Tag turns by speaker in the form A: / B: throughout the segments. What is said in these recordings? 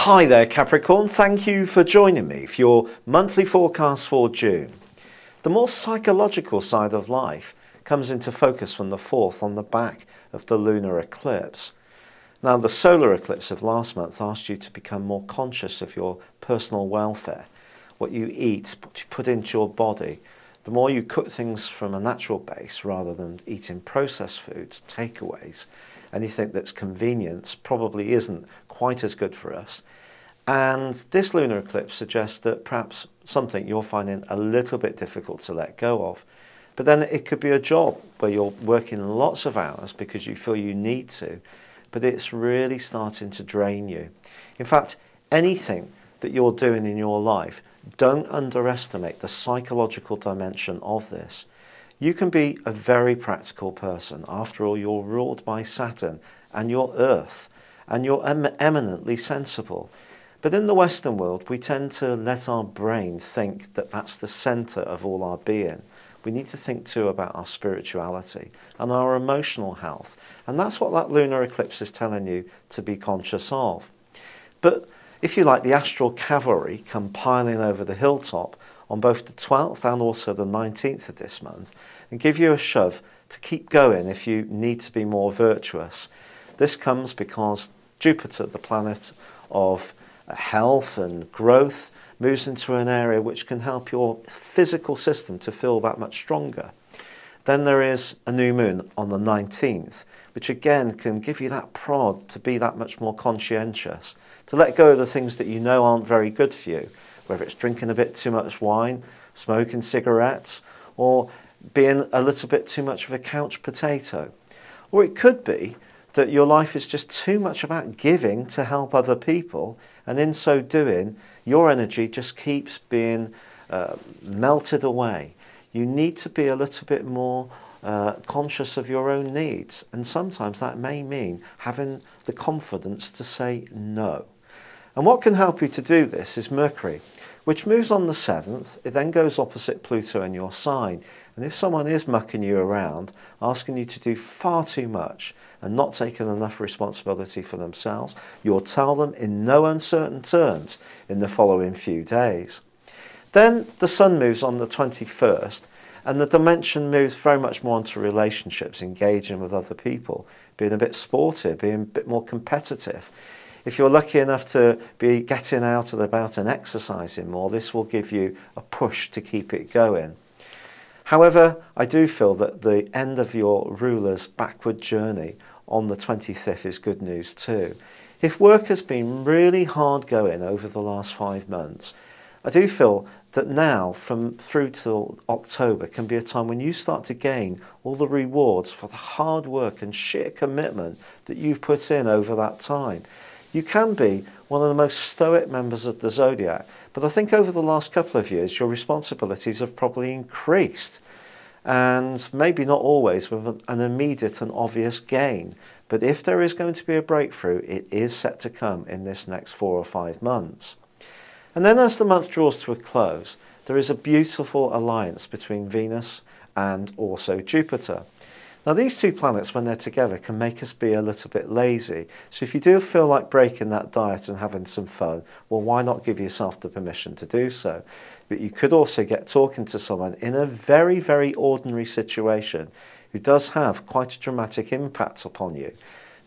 A: Hi there Capricorn, thank you for joining me for your monthly forecast for June. The more psychological side of life comes into focus from the 4th on the back of the lunar eclipse. Now the solar eclipse of last month asked you to become more conscious of your personal welfare, what you eat, what you put into your body. The more you cook things from a natural base rather than eating processed foods, takeaways, anything that's convenient probably isn't quite as good for us. And this lunar eclipse suggests that perhaps something you're finding a little bit difficult to let go of. But then it could be a job where you're working lots of hours because you feel you need to, but it's really starting to drain you. In fact, anything that you're doing in your life, don't underestimate the psychological dimension of this. You can be a very practical person. After all, you're ruled by Saturn and your Earth, and you're eminently sensible. But in the Western world, we tend to let our brain think that that's the centre of all our being. We need to think too about our spirituality and our emotional health. And that's what that lunar eclipse is telling you to be conscious of. But if you like, the astral cavalry come piling over the hilltop on both the 12th and also the 19th of this month and give you a shove to keep going if you need to be more virtuous. This comes because Jupiter, the planet of health and growth, moves into an area which can help your physical system to feel that much stronger. Then there is a new moon on the 19th, which again can give you that prod to be that much more conscientious, to let go of the things that you know aren't very good for you, whether it's drinking a bit too much wine, smoking cigarettes, or being a little bit too much of a couch potato. Or it could be that your life is just too much about giving to help other people, and in so doing, your energy just keeps being melted away. You need to be a little bit more conscious of your own needs, and sometimes that may mean having the confidence to say no. And what can help you to do this is Mercury, which moves on the 7th. It then goes opposite Pluto in your sign. And if someone is mucking you around, asking you to do far too much and not taking enough responsibility for themselves, you'll tell them in no uncertain terms in the following few days. Then the Sun moves on the 21st, and the dimension moves very much more onto relationships, engaging with other people, being a bit sportive, being a bit more competitive. If you're lucky enough to be getting out and about and exercising more, this will give you a push to keep it going. However, I do feel that the end of your ruler's backward journey on the 25th is good news too. If work has been really hard going over the last 5 months, I do feel that now from through till October can be a time when you start to gain all the rewards for the hard work and sheer commitment that you've put in over that time. You can be one of the most stoic members of the zodiac, but I think over the last couple of years your responsibilities have probably increased, and maybe not always with an immediate and obvious gain. But if there is going to be a breakthrough, it is set to come in this next 4 or 5 months. And then as the month draws to a close, there is a beautiful alliance between Venus and also Jupiter. Now these two planets, when they're together, can make us be a little bit lazy. So if you do feel like breaking that diet and having some fun, well, why not give yourself the permission to do so? But you could also get talking to someone in a very, very ordinary situation who does have quite a dramatic impact upon you.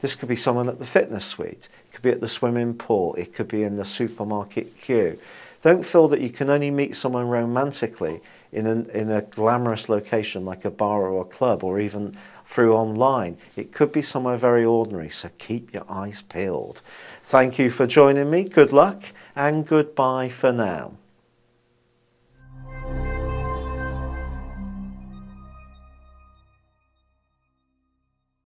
A: This could be someone at the fitness suite, it could be at the swimming pool, it could be in the supermarket queue. Don't feel that you can only meet someone romantically in a glamorous location like a bar or a club, or even through online. It could be somewhere very ordinary, so keep your eyes peeled. Thank you for joining me, good luck, and goodbye for now.